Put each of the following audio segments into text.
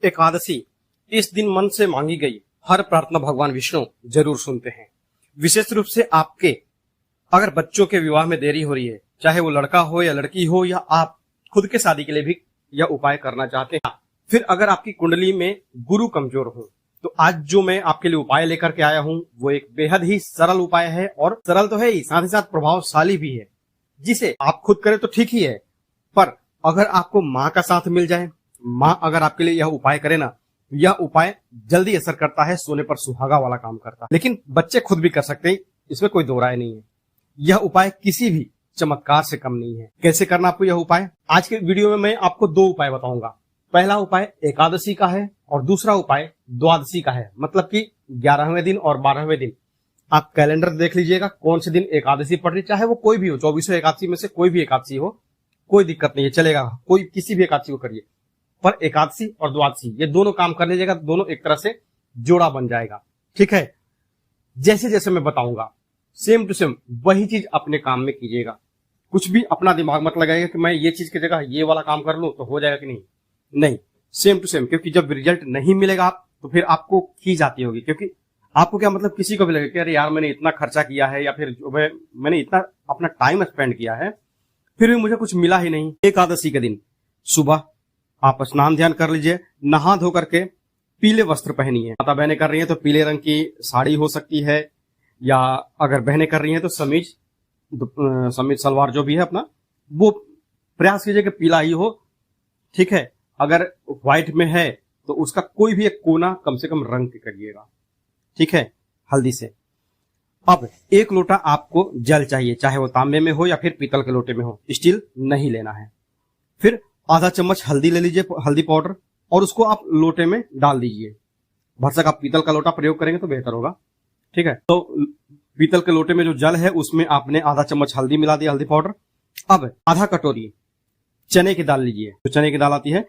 एकादशी इस दिन मन से मांगी गई हर प्रार्थना भगवान विष्णु जरूर सुनते हैं। विशेष रूप से आपके अगर बच्चों के विवाह में देरी हो रही है, चाहे वो लड़का हो या लड़की हो, या आप खुद के शादी के लिए भी यह उपाय करना चाहते हैं, फिर अगर आपकी कुंडली में गुरु कमजोर हो, तो आज जो मैं आपके लिए उपाय लेकर के आया हूं वो एक बेहद ही सरल उपाय है। और सरल तो है ही, साथ प्रभावशाली भी है, जिसे आप खुद करें तो ठीक ही है, पर अगर आपको माँ का साथ मिल जाए, माँ अगर आपके लिए यह उपाय करे ना, यह उपाय जल्दी असर करता है, सोने पर सुहागा वाला काम करता है। लेकिन बच्चे खुद भी कर सकते हैं, इसमें कोई दो राय नहीं है। यह उपाय किसी भी चमत्कार से कम नहीं है। कैसे करना आपको यह उपाय, आज के वीडियो में मैं आपको दो उपाय बताऊंगा। पहला उपाय एकादशी का है और दूसरा उपाय द्वादशी का है, मतलब कि 11वें दिन और 12वें दिन। आप कैलेंडर देख लीजिएगा कौन से दिन एकादशी पड़ रही, चाहे वो कोई भी हो, 24 एकादशी में से कोई भी एकादशी हो, कोई दिक्कत नहीं है, चलेगा, कोई किसी भी एकादशी को करिए, पर एकादशी और द्वादशी ये दोनों काम कर लीजिएगा, दोनों एक तरह से जोड़ा बन जाएगा। ठीक है, जैसे जैसे मैं बताऊंगा सेम टू सेम वही चीज अपने काम में कीजिएगा। कुछ भी अपना दिमाग मत लगाइएगा कि मैं ये चीज की जगह ये वाला काम कर लूं तो हो जाएगा कि नहीं, सेम टू सेम। क्योंकि जब रिजल्ट नहीं मिलेगा आप तो फिर आपको खींच आती होगी, क्योंकि आपको क्या मतलब, किसी को भी लगेगा कि अरे यार मैंने इतना खर्चा किया है, या फिर जो मैंने इतना अपना टाइम स्पेंड किया है, फिर भी मुझे कुछ मिला ही नहीं। एकादशी के दिन सुबह आप स्नान ध्यान कर लीजिए, नहा धो करके पीले वस्त्र पहनिए। माता बहनें कर रही हैं तो पीले रंग की साड़ी हो सकती है, या अगर बहनें कर रही हैं तो समीज सलवार जो भी है अपना, वो प्रयास कीजिए कि पीला ही हो। ठीक है, अगर व्हाइट में है तो उसका कोई भी एक कोना कम से कम रंग करिएगा। ठीक है, हल्दी से। अब 1 लोटा आपको जल चाहिए, चाहे वो तांबे में हो या फिर पीतल के लोटे में हो, स्टील नहीं लेना है। फिर आधा चम्मच हल्दी ले लीजिए, हल्दी पाउडर, और उसको आप लोटे में डाल दीजिए। भरसक आप पीतल का लोटा प्रयोग करेंगे तो बेहतर होगा। ठीक है, तो पीतल के लोटे में जो जल है उसमें आपने आधा चम्मच हल्दी मिला दिया, हल्दी पाउडर। अब आधा कटोरी चने की दाल लीजिए, जो चने की दाल आती है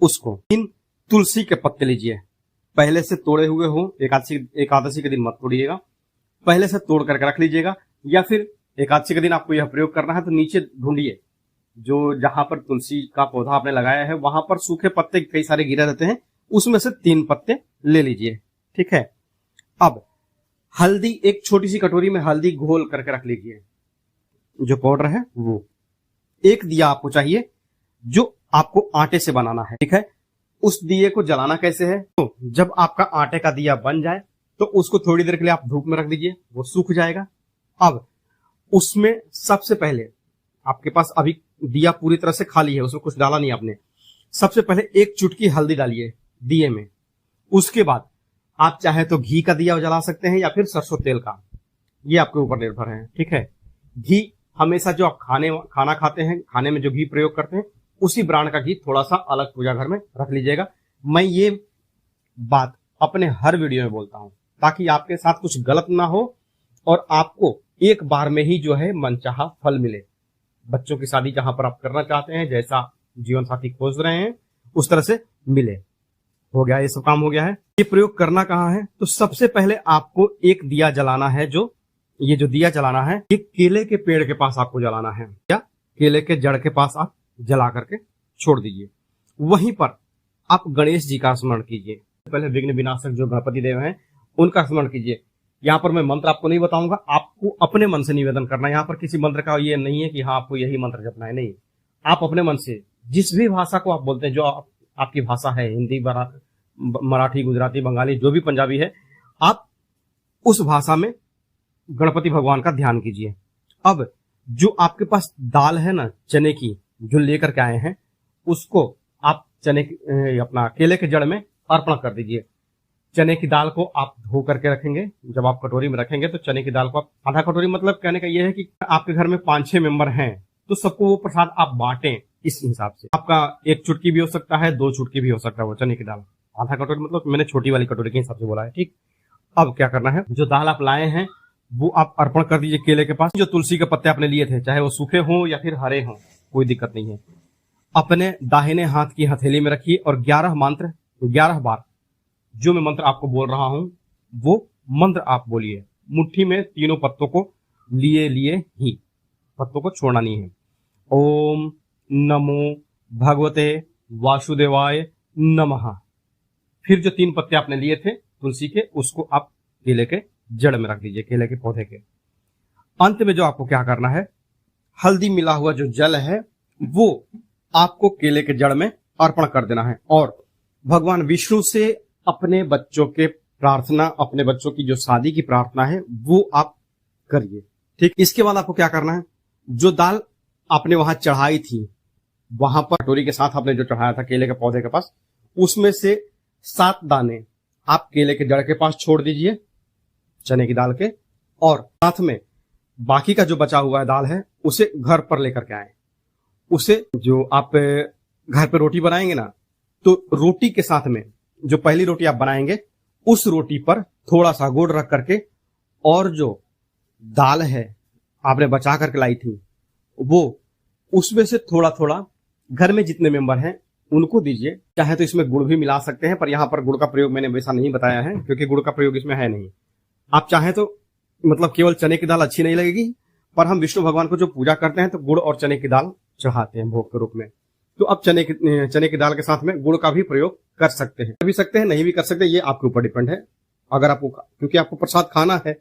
उसको। 3 तुलसी के पत्ते लीजिए, पहले से तोड़े हुए हो, एकादशी के दिन मत तोड़िएगा, पहले से तोड़ करके रख लीजिएगा। या फिर एकादशी के दिन आपको यह प्रयोग करना है तो नीचे ढूंढिए, जो जहां पर तुलसी का पौधा आपने लगाया है वहां पर सूखे पत्ते कई सारे गिरे रहते हैं, उसमें से 3 पत्ते ले लीजिए। ठीक है, अब हल्दी, एक छोटी सी कटोरी में हल्दी घोल करके रख लीजिए, जो पाउडर है वो। एक दिया आपको चाहिए जो आपको आटे से बनाना है। ठीक है, उस दिए को जलाना कैसे है, तो जब आपका आटे का दिया बन जाए तो उसको थोड़ी देर के लिए आप धूप में रख दीजिए, वो सूख जाएगा। अब उसमें सबसे पहले, आपके पास अभी दिया पूरी तरह से खाली है, उसमें कुछ डाला नहीं आपने, सबसे पहले 1 चुटकी हल्दी डालिए दिए में। उसके बाद आप चाहे तो घी का दिया जला सकते हैं या फिर सरसों तेल का, ये आपके ऊपर निर्भर है। ठीक है, घी हमेशा जो आप खाना खाते हैं, खाने में जो घी प्रयोग करते हैं, उसी ब्रांड का घी थोड़ा सा अलग पूजा घर में रख लीजिएगा। मैं ये बात अपने हर वीडियो में बोलता हूं ताकि आपके साथ कुछ गलत ना हो और आपको एक बार में ही जो है मनचाहा फल मिले। बच्चों की शादी जहां पर आप करना चाहते हैं, जैसा जीवन साथी खोज रहे हैं, उस तरह से मिले। हो गया, ये सब काम हो गया है। ये प्रयोग करना कहाँ है, तो सबसे पहले आपको एक दिया जलाना है, जो ये जो दिया जलाना है ये केले के पेड़ के पास आपको जलाना है, या केले के जड़ के पास आप जला करके छोड़ दीजिए। वहीं पर आप गणेश जी का स्मरण कीजिए, पहले विघ्न विनाशक जो गणपति देव हैं उनका स्मरण कीजिए। यहाँ पर मैं मंत्र आपको नहीं बताऊंगा, आपको अपने मन से निवेदन करना है। यहाँ पर किसी मंत्र का ये नहीं है कि हाँ आपको यही मंत्र जपना है, नहीं, आप अपने मन से जिस भी भाषा को आप बोलते हैं, जो आपकी भाषा है, हिंदी, मराठी, गुजराती, बंगाली, जो भी पंजाबी है, आप उस भाषा में गणपति भगवान का ध्यान कीजिए। अब जो आपके पास दाल है ना चने की, जो लेकर के आए हैं, उसको आप अपना केले के जड़ में अर्पण कर दीजिए। चने की दाल को आप धो करके रखेंगे, जब आप कटोरी में रखेंगे तो चने की दाल को आप आधा कटोरी, मतलब कहने का यह है कि आपके घर में 5-6 मेंबर हैं तो सबको वो प्रसाद आप बांटें। इस हिसाब से आपका 1 चुटकी भी हो सकता है, 2 चुटकी भी हो सकता है वो चने की दाल। आधा कटोरी मतलब मैंने छोटी वाली कटोरी के हिसाब से बोला है। ठीक, अब क्या करना है, जो दाल आप लाए हैं वो आप अर्पण कर दीजिए केले के पास। जो तुलसी के पत्ते आपने लिए थे, चाहे वो सूखे हों या फिर हरे हों, कोई दिक्कत नहीं है, अपने दाहिने हाथ की हथेली में रखिए और 11 बार जो मैं मंत्र आपको बोल रहा हूं वो मंत्र आप बोलिए। मुट्ठी में तीनों पत्तों को लिए ही, पत्तों को छोड़ना नहीं है। ओम नमो भगवते वासुदेवाय नमः। फिर जो 3 पत्ते आपने लिए थे तुलसी के, उसको आप केले के जड़ में रख दीजिए, केले के पौधे के। अंत में जो आपको क्या करना है, हल्दी मिला हुआ जो जल है वो आपको केले के जड़ में अर्पण कर देना है और भगवान विष्णु से अपने बच्चों के प्रार्थना, अपने बच्चों की जो शादी की प्रार्थना है वो आप करिए। ठीक, इसके बाद आपको क्या करना है, जो दाल आपने वहां चढ़ाई थी, वहां पर कटोरी के साथ आपने जो चढ़ाया था केले के पौधे के पास, उसमें से 7 दाने आप केले के जड़ के पास छोड़ दीजिए, चने की दाल के, और साथ में बाकी का जो बचा हुआ है दाल है उसे घर पर लेकर के आए। उसे जो आप घर पे रोटी बनाएंगे ना, तो रोटी के साथ में जो पहली रोटी आप बनाएंगे उस रोटी पर थोड़ा सा गुड़ रख करके, और जो दाल है आपने बचा करके लाई थी वो उसमें से थोड़ा थोड़ा घर में जितने मेंबर हैं उनको दीजिए। चाहे तो इसमें गुड़ भी मिला सकते हैं, पर यहां पर गुड़ का प्रयोग मैंने वैसा नहीं बताया है क्योंकि गुड़ का प्रयोग इसमें है नहीं। आप चाहें तो मतलब केवल चने की दाल अच्छी नहीं लगेगी, पर हम विष्णु भगवान को जो पूजा करते हैं तो गुड़ और चने की दाल चढ़ाते हैं भोग के रूप में, तो अब चने की दाल के साथ में गुड़ का भी प्रयोग कर सकते हैं, भी सकते हैं, नहीं भी कर सकते, ये आपके ऊपर डिपेंड है। अगर आपको, क्योंकि आपको प्रसाद खाना है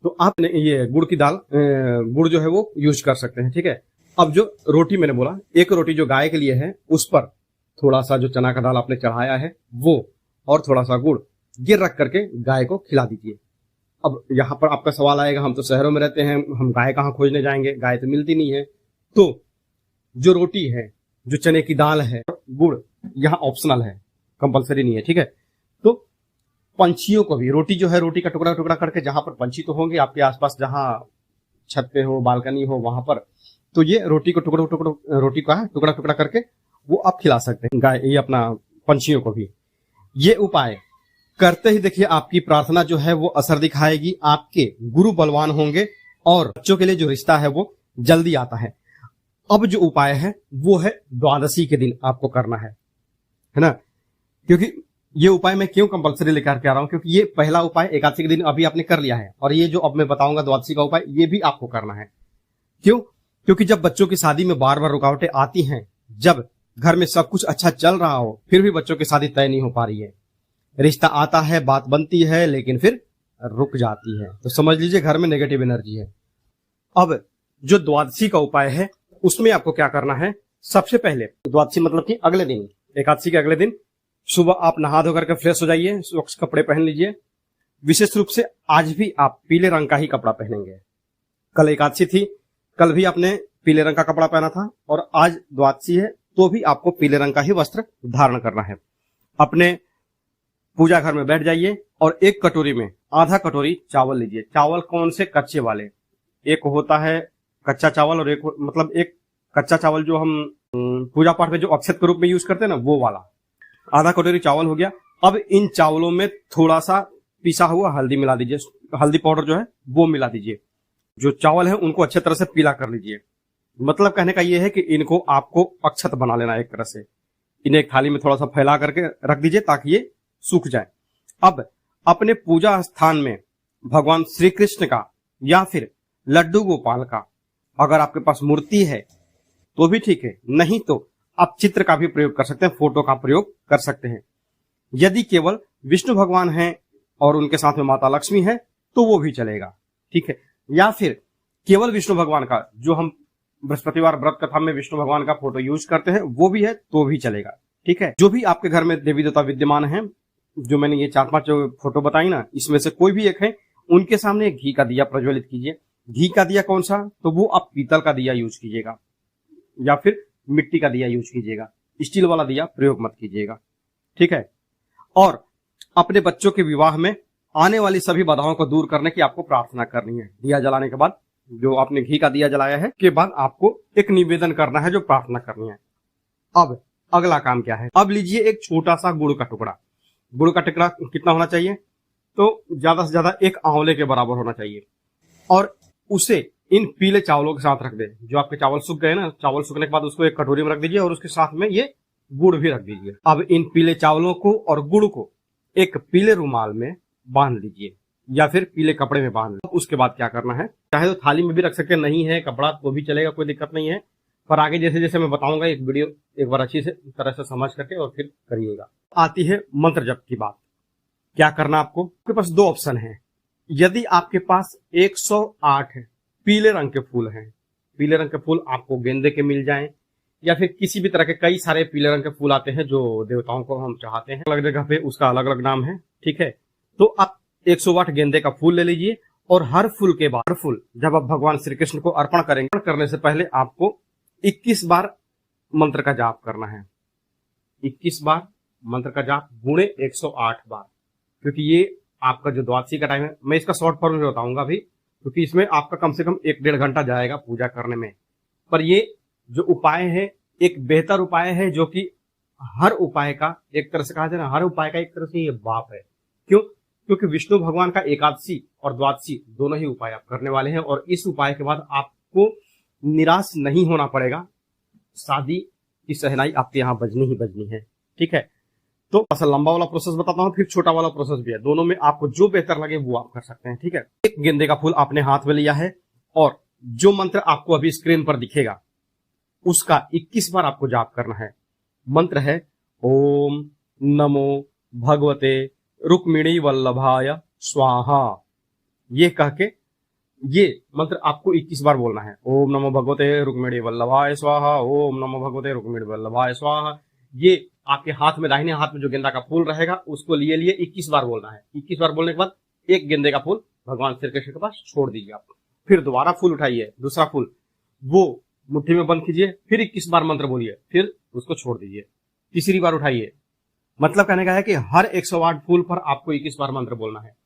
तो आप ये गुड़ की दाल, गुड़ जो है वो यूज कर सकते हैं। ठीक है, अब जो रोटी मैंने बोला, एक रोटी जो गाय के लिए है उस पर थोड़ा सा जो चना का दाल आपने चढ़ाया है वो और थोड़ा सा गुड़ ये रख करके गाय को खिला दीजिए। अब यहाँ पर आपका सवाल आएगा, हम तो शहरों में रहते हैं, हम गाय कहाँ खोजने जाएंगे, गाय तो मिलती नहीं है। तो जो रोटी है, जो चने की दाल है, गुड़ यहाँ ऑप्शनल है, कंपलसरी नहीं है। ठीक है, तो पंछियों को भी रोटी जो है, रोटी का टुकड़ा टुकड़ा करके, जहां पर पंछी तो होंगे आपके आसपास, जहां छत पे हो, बालकनी हो, वहां पर तो ये रोटी को रोटी का टुकड़ा टुकड़ा करके वो आप खिला सकते हैं गाय, ये अपना पंछियों को भी। ये उपाय करते ही देखिए आपकी प्रार्थना जो है वो असर दिखाएगी, आपके गुरु बलवान होंगे और बच्चों के लिए जो रिश्ता है वो जल्दी आता है। अब जो उपाय है वो है द्वादशी के दिन आपको करना है ना, क्योंकि ये उपाय मैं क्यों कंपलसरी लेकर के आ रहा हूं, क्योंकि ये पहला उपाय एकादशी के दिन अभी आपने कर लिया है, और ये जो अब मैं बताऊंगा द्वादशी का उपाय, ये भी आपको करना है। क्यों? क्योंकि जब बच्चों की शादी में बार बार रुकावटें आती हैं, जब घर में सब कुछ अच्छा चल रहा हो फिर भी बच्चों की शादी तय नहीं हो पा रही है, रिश्ता आता है, बात बनती है, लेकिन फिर रुक जाती है, तो समझ लीजिए घर में नेगेटिव एनर्जी है। अब जो द्वादशी का उपाय है उसमें आपको क्या करना है, सबसे पहले द्वादशी मतलब कि अगले दिन, एकादशी के अगले दिन सुबह आप नहा धो करके फ्रेश हो जाइए, स्वच्छ कपड़े पहन लीजिए। विशेष रूप से आज भी आप पीले रंग का ही कपड़ा पहनेंगे। कल एकादशी थी, कल भी आपने पीले रंग का कपड़ा पहना था, और आज द्वादशी है तो भी आपको पीले रंग का ही वस्त्र धारण करना है। अपने पूजा घर में बैठ जाइए और एक कटोरी में आधा कटोरी चावल लीजिए। चावल कौन से? कच्चे वाले। एक होता है कच्चा चावल और एक कच्चा चावल जो हम पूजा पाठ में जो अक्षत के रूप में यूज करते हैं ना, वो वाला। आधा कटोरी चावल हो गया। अब इन चावलों में थोड़ा सा पिसा हुआ हल्दी मिला दीजिए, हल्दी पाउडर जो है वो मिला दीजिए। जो चावल है उनको अच्छे तरह से पीला कर लीजिए। मतलब कहने का ये है कि इनको आपको अक्षत बना लेना एक तरह से। इन्हें एक थाली में थोड़ा सा फैला करके रख दीजिए ताकि ये सूख जाए। अब अपने पूजा स्थान में भगवान श्री कृष्ण का या फिर लड्डू गोपाल का, अगर आपके पास मूर्ति है तो भी ठीक है, नहीं तो आप चित्र का भी प्रयोग कर सकते हैं, फोटो का प्रयोग कर सकते हैं। यदि केवल विष्णु भगवान हैं और उनके साथ में माता लक्ष्मी है तो वो भी चलेगा, ठीक है। या फिर केवल विष्णु भगवान का, जो हम बृहस्पतिवार व्रत कथा में विष्णु भगवान का फोटो यूज करते हैं, वो भी है तो भी चलेगा, ठीक है। जो भी आपके घर में देवी देवता विद्यमान हैं, जो मैंने ये 4-5 जो फोटो बताई ना, इसमें से कोई भी एक है, उनके सामने घी का दिया प्रज्वलित कीजिए। घी का दिया कौन सा? तो वो आप पीतल का दिया यूज कीजिएगा या फिर मिट्टी का दिया यूज कीजिएगा, स्टील वाला दिया प्रयोग मत कीजिएगा, ठीक है। और अपने बच्चों के विवाह में आने वाली सभी बाधाओं को दूर करने की आपको प्रार्थना करनी है। दिया जलाने के बाद, जो आपने घी का दिया जलाया है के बाद आपको एक निवेदन करना है, जो प्रार्थना करनी है। अब अगला काम क्या है? अब लीजिए एक छोटा सा गुड़ का टुकड़ा। गुड़ का टुकड़ा कितना होना चाहिए? तो ज्यादा से ज्यादा एक आंवले के बराबर होना चाहिए, और उसे इन पीले चावलों के साथ रख दे। जो आपके चावल सूख गए ना, चावल सूखने के बाद उसको एक कटोरी में रख दीजिए और उसके साथ में ये गुड़ भी रख दीजिए। अब इन पीले चावलों को और गुड़ को एक पीले रुमाल में बांध लीजिए या फिर पीले कपड़े में बांध लीजिए। उसके बाद क्या करना है, चाहे तो थाली में भी रख सकते हैं, नहीं है कपड़ा तो भी चलेगा, कोई दिक्कत नहीं है। पर आगे जैसे जैसे मैं बताऊंगा एक वीडियो एक बार अच्छी से तरह से समझ करके और फिर करिएगा। आती है मंत्र जप की बात। क्या करना आपको, आपके पास दो ऑप्शन हैं। यदि आपके पास 108 पीले रंग के फूल हैं, पीले रंग के फूल आपको गेंदे के मिल जाएं या फिर किसी भी तरह के कई सारे पीले रंग के फूल आते हैं जो देवताओं को हम चाहते हैं, अलग जगह पे उसका अलग अलग नाम है, ठीक है। तो आप 108 गेंदे का फूल ले लीजिए और हर फूल के बाद, हर फूल जब आप भगवान श्री कृष्ण को अर्पण करेंगे, अर्पण करने से पहले आपको 21 बार मंत्र का जाप करना है। 21 बार मंत्र का जाप गुणे 108 बार, क्योंकि ये आपका जो द्वादशी का टाइम है, मैं इसका शॉर्ट फॉर्म में बताऊंगा अभी, क्योंकि इसमें आपका कम से कम 1-1.5 घंटा जाएगा पूजा करने में। पर ये जो उपाय है एक बेहतर उपाय है, जो कि हर उपाय का एक तरह से कहा जाए ना, हर उपाय का एक तरह से ये बाप है। क्यों? क्योंकि विष्णु भगवान का एकादशी और द्वादशी दोनों ही उपाय आप करने वाले हैं और इस उपाय के बाद आपको निराश नहीं होना पड़ेगा। शादी की शहनाई आपके यहाँ बजनी ही बजनी है, ठीक है। तो असल लंबा वाला प्रोसेस बताता हूँ, फिर छोटा वाला प्रोसेस भी है। दोनों में आपको जो बेहतर लगे वो आप कर सकते हैं, ठीक है। एक गेंदे का फूल आपने हाथ में लिया है और जो मंत्र आपको अभी स्क्रीन पर दिखेगा उसका 21 बार आपको जाप करना है। मंत्र है ओम नमो भगवते रुक्मिणी वल्लभाय स्वाहा। ये कह के ये मंत्र आपको 21 बार बोलना है। ओम नमो भगवते रुक्मिणी वल्लभाय स्वाहा, ओम नमो भगवते रुक्मिणी वल्लभाय स्वाहा। ये आपके हाथ में, दाहिने हाथ में जो गेंदा का फूल रहेगा उसको लिए 21 बार बोलना है। 21 बार बोलने के बाद एक गेंदे का फूल भगवान श्री कृष्ण के पास छोड़ दीजिए आप। फिर दोबारा फूल उठाइए, दूसरा फूल वो मुट्ठी में बंद कीजिए, फिर 21 बार मंत्र बोलिए, फिर उसको छोड़ दीजिए। तीसरी बार उठाइए। मतलब कहने का है कि हर 108 फूल पर आपको 21 बार मंत्र बोलना है।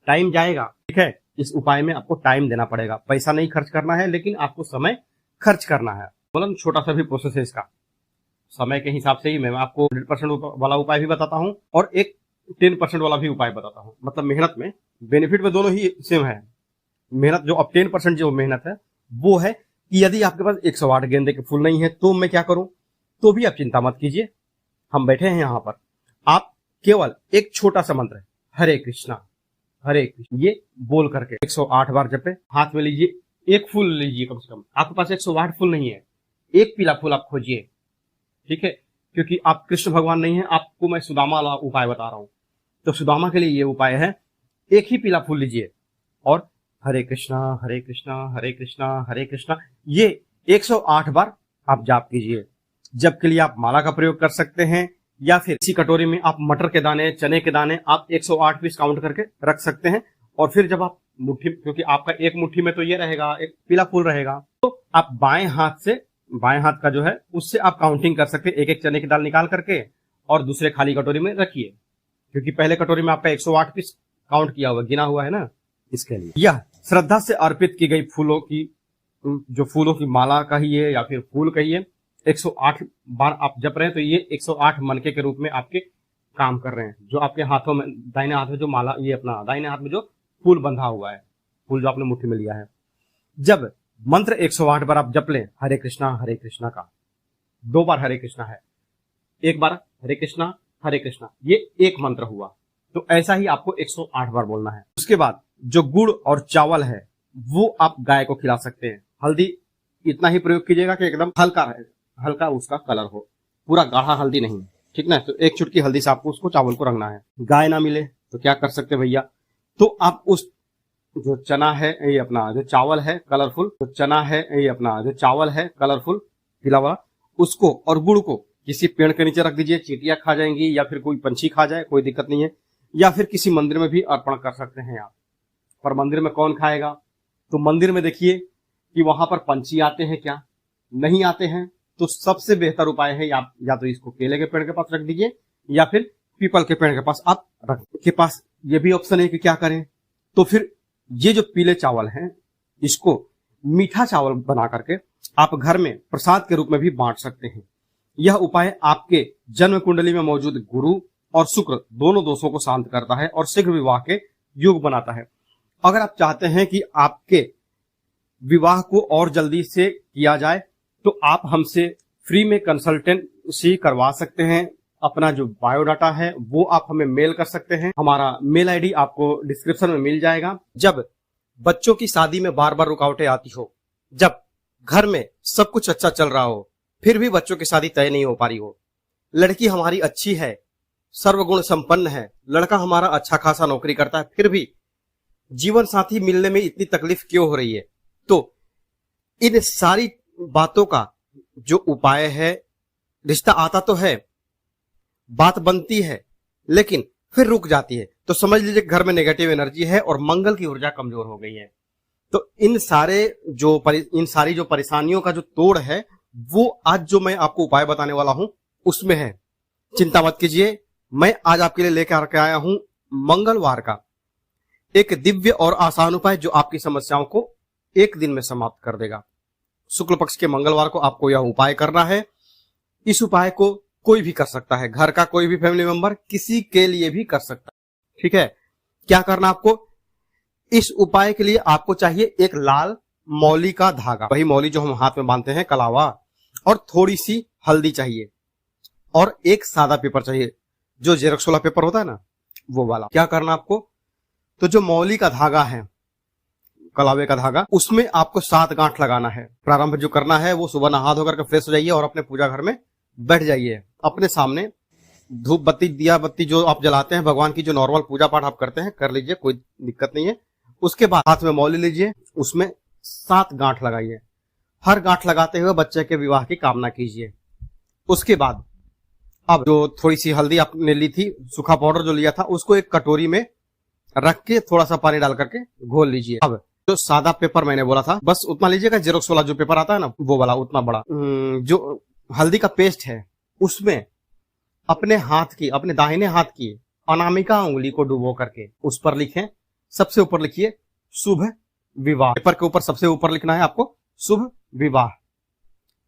टाइम जाएगा, ठीक है। इस उपाय में आपको टाइम देना पड़ेगा, पैसा नहीं खर्च करना है, लेकिन आपको समय खर्च करना है। मतलब छोटा सा भी प्रोसेस है इसका, समय के हिसाब से ही मैं आपको 100% वाला उपाय भी बताता हूँ और एक 10% वाला भी उपाय बताता हूँ। मतलब मेहनत में, बेनिफिट में दोनों ही सेम है। मेहनत जो अब 10% जो मेहनत है वो है कि यदि आपके पास 108 गेंदे के फूल नहीं है तो मैं क्या करूं, तो भी आप चिंता मत कीजिए। हम बैठे हैं यहाँ पर, आप केवल एक छोटा सा मंत्र हरे कृष्णा हरे कृष्ण ये बोल करके 108 बार जपे। हाथ में लीजिए, एक फूल लीजिए कम से कम। आपके पास 108 फूल नहीं है, एक पीला फूल आप खोजिए, ठीक है। क्योंकि आप कृष्ण भगवान नहीं है, आपको मैं सुदामा वाला उपाय बता रहा हूं। तो सुदामा के लिए ये उपाय है, एक ही पीला फूल लीजिए और हरे कृष्णा हरे कृष्णा हरे कृष्णा हरे कृष्णा ये 108 बार आप जाप कीजिए। जप के लिए आप माला का प्रयोग कर सकते हैं या फिर इसी कटोरी में आप मटर के दाने, चने के दाने आप 108 पीस काउंट करके रख सकते हैं। और फिर जब आप मुट्ठी, क्योंकि आपका एक मुट्ठी में तो ये रहेगा, एक पीला फूल रहेगा, तो आप बाएं हाथ का जो है उससे आप काउंटिंग कर सकते हैं। एक एक चने की दाल निकाल करके और दूसरे खाली कटोरी में रखिए, क्योंकि पहले कटोरी में आपका 108 पीस काउंट किया हुआ, गिना हुआ है ना, इसके लिए। यह श्रद्धा से अर्पित की गई फूलों की, जो फूलों की माला कहिए या फिर फूल कहिए, 108 बार आप जप रहे हैं तो ये 108 मनके के रूप में आपके काम कर रहे हैं। जो आपके हाथों में, दाहिने हाथ में जो माला, ये अपना दाहिने हाथ में जो फूल बंधा हुआ है, फूल जो आपने मुट्ठी में लिया है, जब मंत्र 108 बार आप जप लें हरे कृष्णा का, 2 बार हरे कृष्णा है, 1 बार हरे कृष्णा, ये एक मंत्र हुआ। तो ऐसा ही आपको 108 बार बोलना है। उसके बाद जो गुड़ और चावल है वो आप गाय को खिला सकते हैं। हल्दी इतना ही प्रयोग कीजिएगा कि एकदम हल्का रहे, हल्का उसका कलर हो, पूरा गाढ़ा हल्दी नहीं, ठीक ना। तो 1 चुटकी हल्दी से आपको उसको चावल को रंगना है। गाय ना मिले तो क्या कर सकते भैया, तो आप उस जो चना है, ये अपना जो चावल है कलरफुल, पीला वाला, उसको और गुड़ को किसी पेड़ के नीचे रख दीजिए। चींटियां खा जाएंगी या फिर कोई पंछी खा जाए, कोई दिक्कत नहीं है। या फिर किसी मंदिर में भी अर्पण कर सकते हैं आप। पर मंदिर में कौन खाएगा, तो मंदिर में देखिए कि वहां पर पंछी आते हैं क्या, नहीं आते हैं। तो सबसे बेहतर उपाय है या तो इसको केले के पेड़ के पास रख दीजिए या फिर पीपल के पेड़ के पास आप रख के पास। ये भी ऑप्शन है कि क्या करें, तो फिर ये जो पीले चावल हैं इसको मीठा चावल बना करके आप घर में प्रसाद के रूप में भी बांट सकते हैं। यह उपाय आपके जन्म कुंडली में मौजूद गुरु और शुक्र दोनों दोषों को शांत करता है और शीघ्र विवाह के योग बनाता है। अगर आप चाहते हैं कि आपके विवाह को और जल्दी से किया जाए तो आप हमसे फ्री में कंसल्टेंसी करवा सकते हैं। अपना जो बायोडाटा है वो आप हमें मेल कर सकते हैं। हमारा मेल आईडी आपको डिस्क्रिप्शन में मिल जाएगा। जब बच्चों की शादी में बार बार रुकावटें आती हो, जब घर में सब कुछ अच्छा चल रहा हो, फिर भी बच्चों की शादी तय नहीं हो पा रही हो, लड़की हमारी अच्छी है, सर्वगुण संपन्न है, लड़का हमारा अच्छा खासा नौकरी करता है, फिर भी जीवन साथी मिलने में इतनी तकलीफ क्यों हो रही है, तो इन सारी बातों का जो उपाय है, रिश्ता आता तो है, बात बनती है, लेकिन फिर रुक जाती है, तो समझ लीजिए घर में नेगेटिव एनर्जी है और मंगल की ऊर्जा कमजोर हो गई है। तो इन सारी जो परेशानियों का जो तोड़ है, वो आज जो मैं आपको उपाय बताने वाला हूं उसमें है। चिंता मत कीजिए, मैं आज आपके लिए लेकर के आया हूं मंगलवार का एक दिव्य और आसान उपाय जो आपकी समस्याओं को एक दिन में समाप्त कर देगा। शुक्ल पक्ष के मंगलवार को आपको यह उपाय करना है। इस उपाय को कोई भी कर सकता है, घर का कोई भी फैमिली मेंबर किसी के लिए भी कर सकता है। ठीक है, क्या करना आपको? इस उपाय के लिए आपको चाहिए एक लाल मौली का धागा, वही मौली जो हम हाथ में बांधते हैं, कलावा, और थोड़ी सी हल्दी चाहिए और एक सादा पेपर चाहिए, जो जेरॉक्स वाला पेपर होता है ना, वो वाला। क्या करना आपको? तो जो मौली का धागा है, कलावे का धागा, उसमें आपको 7 गांठ लगाना है। प्रारंभ जो करना है वो सुबह नहा धोकर के फ्रेश हो जाइए और अपने पूजा घर में बैठ जाइए। अपने सामने धूप बत्ती दिया बत्ती जो आप जलाते हैं, भगवान की जो नॉर्मल पूजा पाठ आप करते हैं कर लीजिए, कोई दिक्कत नहीं है। उसके बाद हाथ में मौली लीजिए, उसमें 7 गांठ लगाइए। हर गांठ लगाते हुए बच्चे के विवाह की कामना कीजिए। उसके बाद अब जो थोड़ी सी हल्दी आपने ली थी, सूखा पाउडर जो लिया था, उसको एक कटोरी में रख के थोड़ा सा पानी डाल करके घोल लीजिए। अब जो सादा पेपर मैंने बोला था, बस उतना लीजिएगा, जेरोक्स वाला जो पेपर आता है ना, वो वाला, उतना बड़ा। जो हल्दी का पेस्ट है, उसमें अपने हाथ की, अपने दाहिने हाथ की अनामिका उंगली को डुबो करके उस पर लिखें। सबसे ऊपर लिखिए शुभ विवाह। पेपर के ऊपर सबसे ऊपर लिखना है आपको शुभ विवाह।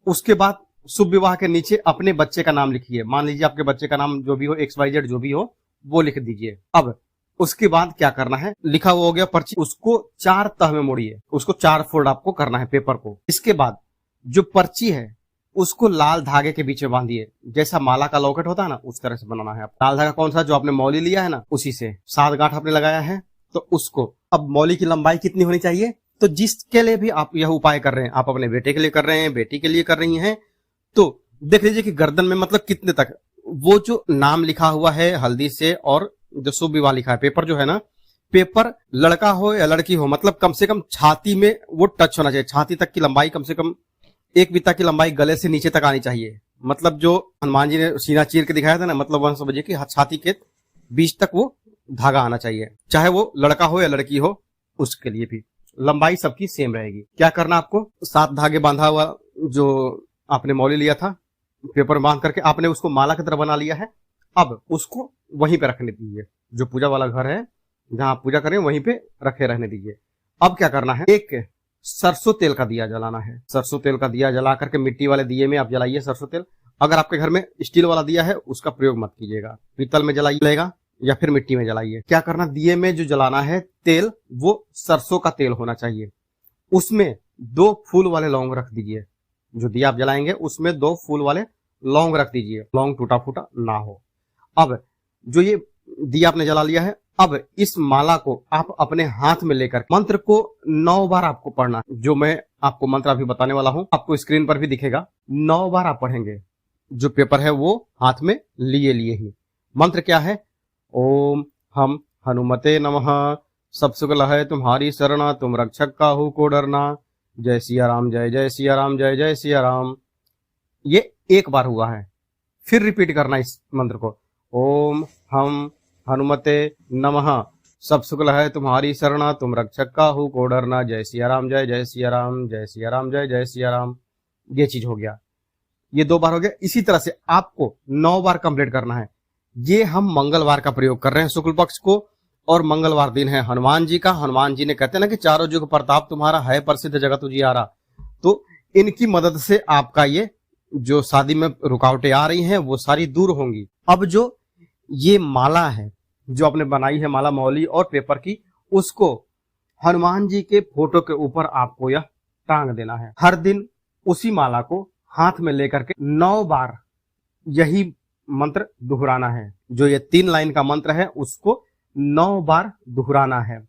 उसके बाद शुभ विवाह के नीचे अपने बच्चे का नाम लिखिए। मान लीजिए आपके बच्चे का नाम जो भी हो, XYZ जो भी हो, वो लिख दीजिए। अब उसके बाद क्या करना है, लिखा हुआ हो गया पर्ची, उसको 4 तह में मोड़िए, उसको 4 फोल्ड आपको करना है पेपर को। इसके बाद जो पर्ची है उसको लाल धागे के बीच में बांधिए, जैसा माला का लॉकेट होता है ना, उस तरह से बनाना है। लाल धागा कौन सा? जो आपने मौली लिया है ना, उसी से 7 गांठ आपने लगाया है, तो उसको। अब मौली की लंबाई कितनी होनी चाहिए? तो जिसके लिए भी आप यह उपाय कर रहे हैं, आप अपने बेटे के लिए कर रहे हैं, बेटी के लिए कर रही हैं, तो देख लीजिए कि गर्दन में मतलब कितने तक वो जो नाम लिखा हुआ है हल्दी से, और जो शुभ विवाह लिखा है, पेपर जो है ना, पेपर लड़का हो या लड़की हो, मतलब कम से कम छाती में वो टच होना चाहिए। छाती तक की लंबाई, कम से कम 1 बित्ता की लंबाई गले से नीचे तक आनी चाहिए। मतलब जो हनुमान जी ने सीना चीर के दिखाया था ना, मतलब वह समझिए कि छाती के बीच तक वो धागा आना चाहिए, चाहे वो लड़का हो या लड़की हो, उसके लिए भी लंबाई सबकी सेम रहेगी। क्या करना आपको? 7 धागे बांधा हुआ जो आपने मौली लिया था, पेपर बांध करके आपने उसको माला की तरह बना लिया है। अब उसको वहीं पे रखने दीजिए, जो पूजा वाला घर है जहां आप पूजा करें वहीं पे रखे रहने दीजिए। अब क्या करना है, एक सरसों तेल का दिया जलाना है। सरसों तेल का दिया जला करके मिट्टी वाले दिए में आप जलाइए सरसों तेल। अगर आपके घर में स्टील वाला दिया है उसका प्रयोग मत कीजिएगा, पीतल में जलाइएगा या फिर मिट्टी में जलाइए। क्या करना, दिए में जो जलाना है तेल, वो सरसों का तेल होना चाहिए। उसमें 2 फूल वाले लौंग रख दीजिए। जो दिया आप जलाएंगे उसमें 2 फूल वाले लौंग रख दीजिए, लौंग टूटा फूटा ना हो। अब जो ये दिया आपने जला लिया है, अब इस माला को आप अपने हाथ में लेकर मंत्र को 9 बार आपको पढ़ना है। जो मैं आपको मंत्र अभी बताने वाला हूं, आपको स्क्रीन पर भी दिखेगा, 9 बार आप पढ़ेंगे। जो पेपर है वो हाथ में लिए लिए ही। मंत्र क्या है? ओम हम हनुमते नमः, सब शुक्ल है तुम्हारी शरणा, तुम रक्षक काहू को डरना, जय सिया राम, जय जय सिया राम, जय जय सिया राम। ये 1 बार हुआ है, फिर रिपीट करना इस मंत्र को। ओम हम हनुमते नमः, सब शुक्ल है तुम्हारी शरणा, तुम रक्षक काहू को डरना, जय सिया राम, जय जय सिया राम, जय सिया राम, जय जय सिया राम। ये चीज हो गया, ये 2 बार हो गया। इसी तरह से आपको 9 बार कंप्लीट करना है। ये हम मंगलवार का प्रयोग कर रहे हैं, शुक्ल पक्ष को, और मंगलवार दिन है हनुमान जी का। हनुमान जी ने कहते हैं ना कि चारों जुग प्रताप तुम्हारा है, प्रसिद्ध जगत उजियारा। तो इनकी मदद से आपका ये जो शादी में रुकावटें आ रही हैं वो सारी दूर होंगी। अब जो ये माला है जो आपने बनाई है, माला मौली और पेपर की, उसको हनुमान जी के फोटो के ऊपर आपको यह टांग देना है। हर दिन उसी माला को हाथ में लेकर के 9 बार यही मंत्र दोहराना है। जो ये 3 लाइन का मंत्र है उसको 9 बार दोहराना है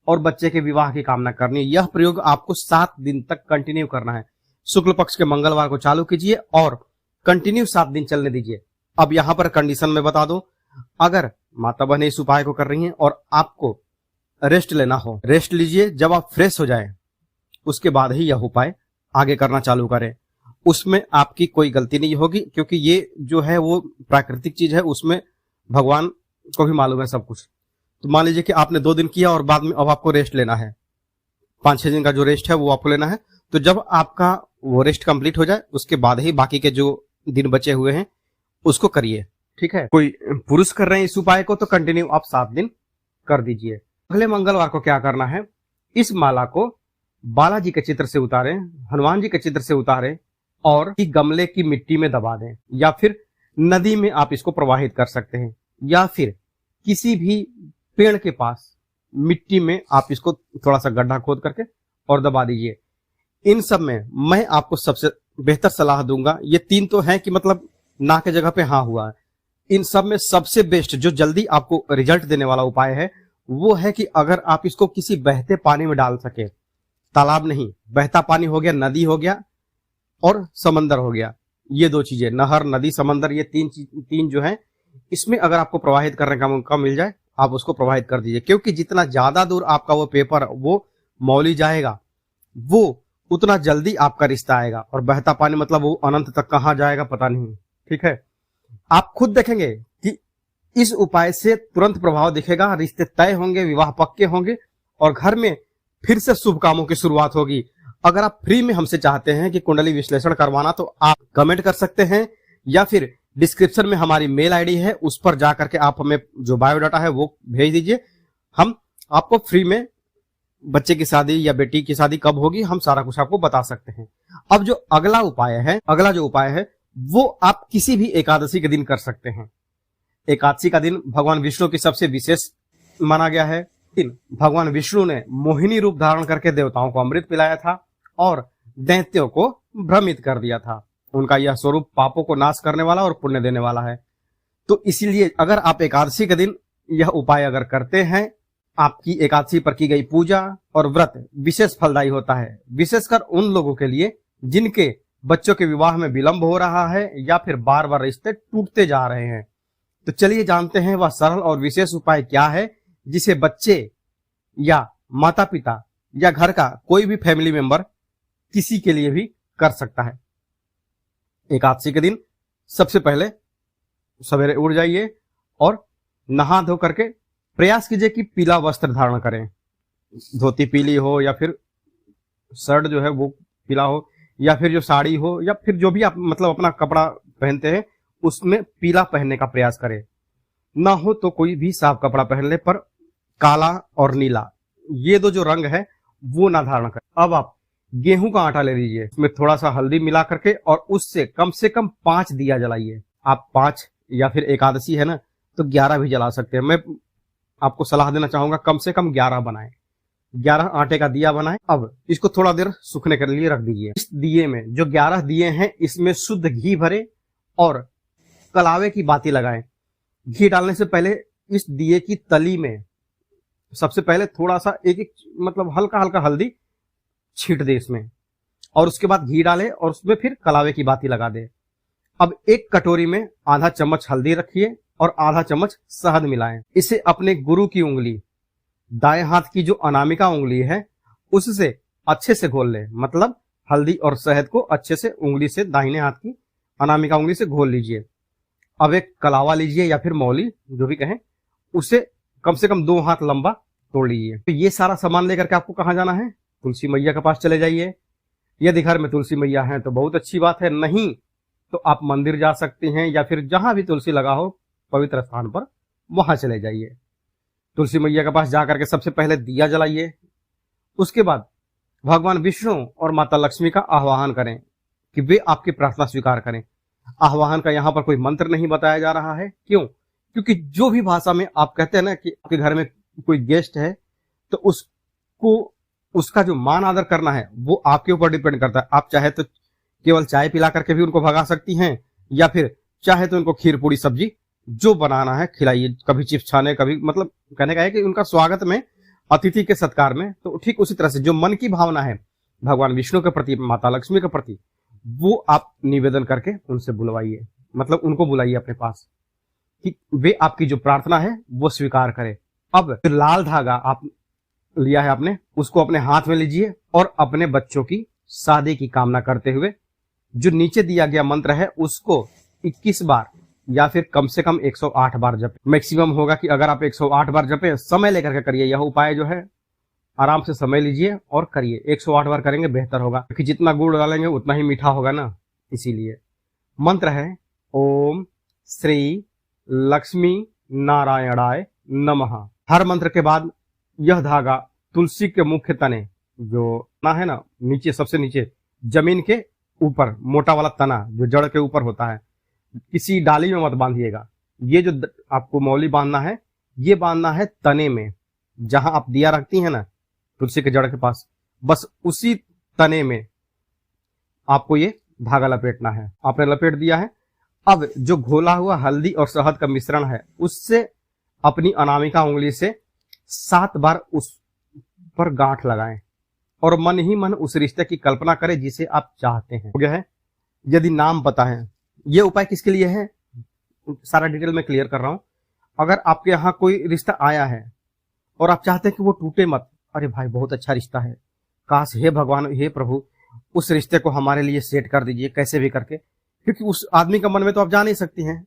और बच्चे के विवाह की कामना करनी है। यह प्रयोग आपको 7 दिन तक कंटिन्यू करना है। शुक्ल पक्ष के मंगलवार को चालू कीजिए और कंटिन्यू 7 दिन चलने दीजिए। अब यहाँ पर कंडीशन में बता दो, अगर माता बहनें इस उपाय को कर रही हैं और आपको रेस्ट लेना हो, रेस्ट लीजिए। जब आप फ्रेश हो जाए उसके बाद ही यह उपाय आगे करना चालू करें। उसमें आपकी कोई गलती नहीं होगी, क्योंकि ये जो है वो प्राकृतिक चीज है, उसमें भगवान को भी मालूम है सब कुछ। तो मान लीजिए कि आपने 2 दिन किया और बाद में अब आपको रेस्ट लेना है, 5-6 दिन का जो रेस्ट है वो आपको लेना है। तो जब आपका वो रेस्ट कंप्लीट हो जाए उसके बाद ही बाकी के जो दिन बचे हुए हैं उसको करिए, ठीक है। कोई पुरुष कर रहे हैं इस उपाय को तो कंटिन्यू आप 7 दिन कर दीजिए। अगले मंगलवार को क्या करना है, इस माला को बालाजी के चित्र से उतारें, हनुमान जी के चित्र से उतारें और गमले की मिट्टी में दबा दें, या फिर नदी में आप इसको प्रवाहित कर सकते हैं, या फिर किसी भी पेड़ के पास मिट्टी में आप इसको थोड़ा सा गड्ढा खोद करके और दबा दीजिए। इन सब में मैं आपको सबसे बेहतर सलाह दूंगा, ये 3 तो है कि मतलब ना के जगह पे हाँ हुआ है। इन सब में सबसे बेस्ट जो जल्दी आपको रिजल्ट देने वाला उपाय है वो है कि अगर आप इसको किसी बहते पानी में डाल सके, तालाब नहीं, बहता पानी हो गया, नदी हो गया और समंदर हो गया, ये 2 चीजें, नहर, नदी, समंदर, ये 3 जो है, इसमें अगर आपको प्रवाहित करने का मौका मिल जाए आप उसको प्रवाहित कर दीजिए। क्योंकि जितना ज्यादा दूर आपका वो पेपर वो मौली जाएगा वो उतना जल्दी आपका रिश्ता आएगा। और बहता पानी मतलब वो अनंत तक कहां जाएगा पता नहीं, ठीक है। आप खुद देखेंगे कि इस उपाय से तुरंत प्रभाव दिखेगा, रिश्ते तय होंगे, विवाह पक्के होंगे और घर में फिर से शुभ कामों की शुरुआत होगी। अगर आप फ्री में हमसे चाहते हैं कि कुंडली विश्लेषण करवाना तो आप कमेंट कर सकते हैं, या फिर डिस्क्रिप्शन में हमारी मेल आईडी है, उस पर जाकर के आप हमें जो बायोडाटा है वो भेज दीजिए। हम आपको फ्री में बच्चे की शादी या बेटी की शादी कब होगी हम सारा कुछ आपको बता सकते हैं। अब जो अगला जो उपाय है वो आप किसी भी एकादशी के दिन कर सकते हैं। एकादशी का दिन भगवान विष्णु की सबसे विशेष माना गया है। भगवान विष्णु ने मोहिनी रूप धारण करके देवताओं को अमृत पिलाया था और दैत्यों को भ्रमित कर दिया था। उनका यह स्वरूप पापों को नाश करने वाला और पुण्य देने वाला है। तो इसीलिए अगर आप एकादशी के दिन यह उपाय अगर करते हैं, आपकी एकादशी पर की गई पूजा और व्रत विशेष फलदायी होता है, विशेषकर उन लोगों के लिए जिनके बच्चों के विवाह में विलंब हो रहा है या फिर बार बार रिश्ते टूटते जा रहे हैं। तो चलिए जानते हैं वह सरल और विशेष उपाय क्या है जिसे बच्चे या माता पिता या घर का कोई भी फैमिली मेंबर किसी के लिए भी कर सकता है। एकादशी के दिन सबसे पहले सवेरे उठ जाइए और नहा धो करके प्रयास कीजिए कि पीला वस्त्र धारण करें। धोती पीली हो या फिर शर्ट जो है वो पीला हो, या फिर जो साड़ी हो, या फिर जो भी आप मतलब अपना कपड़ा पहनते हैं उसमें पीला पहनने का प्रयास करें। ना हो तो कोई भी साफ कपड़ा पहन ले, पर काला और नीला ये 2 जो रंग है वो ना धारण करें। अब आप गेहूं का आटा ले लीजिए, उसमें थोड़ा सा हल्दी मिला करके और उससे कम से कम 5 दिया जलाइए। आप 5 या फिर एकादशी है ना तो 11 भी जला सकते हैं। मैं आपको सलाह देना चाहूंगा कम से कम 11 बनाएं, 11 आटे का दिया बनाएं। अब इसको थोड़ा देर सूखने के लिए रख दीजिए। इस दिए में जो 11 दिए हैं इसमें शुद्ध घी भरे और कलावे की बाती लगाएं। घी डालने से पहले इस दिए की तली में सबसे पहले थोड़ा सा एक मतलब हल्का हल्का हल्दी छींट दे इसमें, और उसके बाद घी डाले और उसमें फिर कलावे की बाती लगा दे। अब एक कटोरी में आधा चम्मच हल्दी रखिए और आधा चम्मच शहद मिलाएं। इसे अपने गुरु की उंगली, दाएं हाथ की जो अनामिका उंगली है उससे अच्छे से घोल लें। मतलब हल्दी और शहद को अच्छे से उंगली से दाहिने हाथ की अनामिका उंगली से घोल लीजिए। अब एक कलावा लीजिए या फिर मौली जो भी कहें, उसे कम से कम 2 हाथ लंबा तोड़ लीजिए। तो ये सारा सामान लेकर के आपको कहाँ जाना है? तुलसी मैया के पास चले जाइए। यदि घर में तुलसी मैया है तो बहुत अच्छी बात है, नहीं तो आप मंदिर जा सकते हैं या फिर जहां भी तुलसी लगा हो पवित्र स्थान पर वहां चले जाइए। तुलसी मैया के पास जाकर के सबसे पहले दिया जलाइए। उसके बाद भगवान विष्णु और माता लक्ष्मी का आह्वान करें कि वे आपकी प्रार्थना स्वीकार करें। आह्वान का यहाँ पर कोई मंत्र नहीं बताया जा रहा है। क्यों? क्योंकि जो भी भाषा में आप कहते हैं ना कि आपके घर में कोई गेस्ट है तो उसको उसका जो मान आदर करना है वो आपके ऊपर डिपेंड करता है। आप चाहे तो केवल चाय पिला करके भी उनको भगा सकती हैं, या फिर चाहे तो उनको खीर पूरी सब्जी जो बनाना है खिलाइए। कभी चिप्स छाने, कभी मतलब कहने का है कि उनका स्वागत में, अतिथि के सत्कार में। तो ठीक उसी तरह से जो मन की भावना है भगवान विष्णु के प्रति, माता लक्ष्मी के प्रति, वो आप निवेदन करके उनसे बुलवाइए, मतलब उनको बुलाइए अपने पास कि वे आपकी जो प्रार्थना है वो स्वीकार करें। अब जो लाल धागा आप लिया है आपने, उसको अपने हाथ में लीजिए और अपने बच्चों की शादी की कामना करते हुए जो नीचे दिया गया मंत्र है उसको 21 बार या फिर कम से कम 108 बार जपे। मैक्सिमम होगा कि अगर आप 108 बार जपे, समय लेकर के करिए। यह उपाय जो है आराम से समय लीजिए और करिए। 108 बार करेंगे बेहतर होगा, क्योंकि जितना गुड़ डालेंगे उतना ही मीठा होगा ना, इसीलिए। मंत्र है ओम श्री लक्ष्मी नारायणाय नमः। हर मंत्र के बाद यह धागा तुलसी के मुख्य तने, जो ना है ना नीचे, सबसे नीचे जमीन के ऊपर मोटा वाला तना जो जड़ के ऊपर होता है, किसी डाली में मत बांधिएगा। ये जो आपको मौली बांधना है, ये बांधना है तने में, जहां आप दिया रखती हैं ना तुलसी के जड़ के पास, बस उसी तने में आपको ये धागा लपेटना है। आपने लपेट दिया है। अब जो घोला हुआ हल्दी और शहद का मिश्रण है, उससे अपनी अनामिका उंगली से 7 बार उस पर गांठ लगाएं और मन ही मन उस रिश्ते की कल्पना करें जिसे आप चाहते हैं। हो गया है। यदि नाम पता है, ये उपाय किसके लिए है सारा डिटेल में क्लियर कर रहा हूं। अगर आपके यहाँ कोई रिश्ता आया है और आप चाहते हैं कि वो टूटे मत, अरे भाई बहुत अच्छा रिश्ता है, काश हे भगवान, हे प्रभु, उस रिश्ते को हमारे लिए सेट कर दीजिए कैसे भी करके, क्योंकि उस आदमी का मन में तो आप जा नहीं सकती हैं।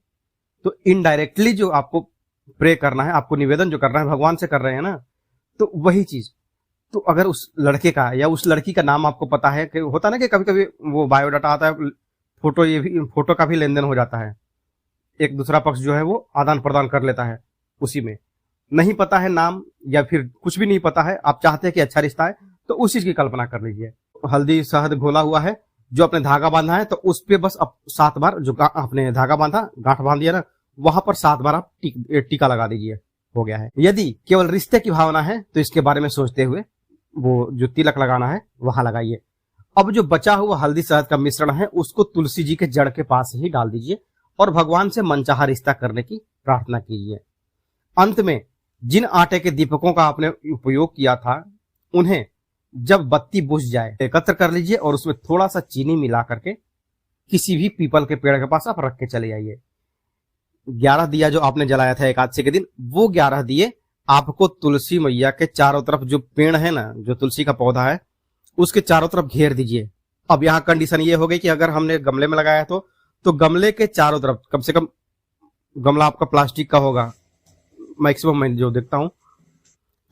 तो इनडायरेक्टली जो आपको प्रे करना है, आपको निवेदन जो करना है, भगवान से कर रहे हैं ना, तो वही चीज। तो अगर उस लड़के का या उस लड़की का नाम आपको पता है, कि होता ना कि कभी कभी वो बायोडाटा आता है, फोटो, ये भी फोटो का भी लेन देन हो जाता है, एक दूसरा पक्ष जो है वो आदान प्रदान कर लेता है उसी में। नहीं पता है नाम या फिर कुछ भी नहीं पता है, आप चाहते हैं कि अच्छा रिश्ता है, तो उस चीज की कल्पना कर लीजिए। हल्दी शहद घोला हुआ है, जो आपने धागा बांधा है, तो उस पे बस 7 बार जो आपने धागा बांधा, गांठ बांध दिया ना, वहां पर 7 बार आप टीका लगा दीजिए। हो गया है। यदि केवल रिश्ते की भावना है तो इसके बारे में सोचते हुए वो जो तिलक लगाना है वहां लगाइए। अब जो बचा हुआ हल्दी शहद का मिश्रण है उसको तुलसी जी के जड़ के पास ही डाल दीजिए और भगवान से मनचाहा रिश्ता करने की प्रार्थना कीजिए। अंत में जिन आटे के दीपकों का आपने उपयोग किया था, उन्हें जब बत्ती बुझ जाए एकत्र कर लीजिए और उसमें थोड़ा सा चीनी मिला करके किसी भी पीपल के पेड़ के पास आप रख के चले आइए। 11 दिया जो आपने जलाया था एकादशी के दिन, वो 11 दिए आपको तुलसी मैया के चारों तरफ, जो पेड़ है ना, जो तुलसी का पौधा है, उसके चारों तरफ घेर दीजिए। अब यहाँ कंडीशन ये हो गई कि अगर हमने गमले में लगाया तो गमले के चारों तरफ, कम से कम गमला आपका प्लास्टिक का होगा मैक्सिमम, मैं जो देखता हूं,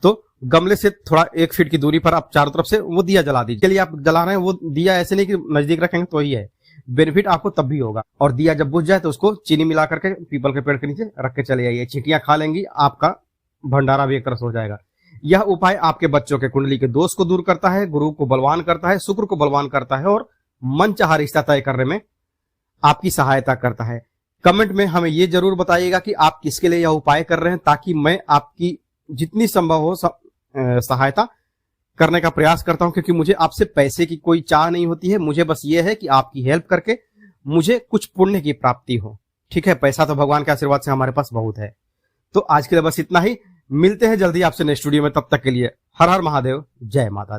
तो गमले से थोड़ा 1 फीट की दूरी पर आप चारों तरफ से वो दिया जला दीजिए। चलिए आप जला रहे हैं, वो दिया ऐसे नहीं कि नजदीक रखेंगे तो ही है, बेनिफिट आपको तब भी होगा। और दिया जब बुझ जाए तो उसको चीनी मिला करके पीपल के पेड़ के नीचे रख के चले आइए। चींटियां खा लेंगी, आपका भंडारा भी एक तरह से हो जाएगा। यह उपाय आपके बच्चों के कुंडली के दोष को दूर करता है, गुरु को बलवान करता है, शुक्र को बलवान करता है और मनचाहा रिश्ता तय करने में आपकी सहायता करता है। कमेंट में हमें ये जरूर बताइएगा कि आप किसके लिए यह उपाय कर रहे हैं, ताकि मैं आपकी जितनी संभव हो सहायता करने का प्रयास करता हूं, क्योंकि मुझे आपसे पैसे की कोई चाह नहीं होती है। मुझे बस ये है कि आपकी हेल्प करके मुझे कुछ पुण्य की प्राप्ति हो। ठीक है, पैसा तो भगवान के आशीर्वाद से हमारे पास बहुत है। तो आज के लिए बस इतना ही। मिलते हैं जल्दी आपसे नेक्स्ट वीडियो में, तब तक के लिए हर हर महादेव, जय माता दी।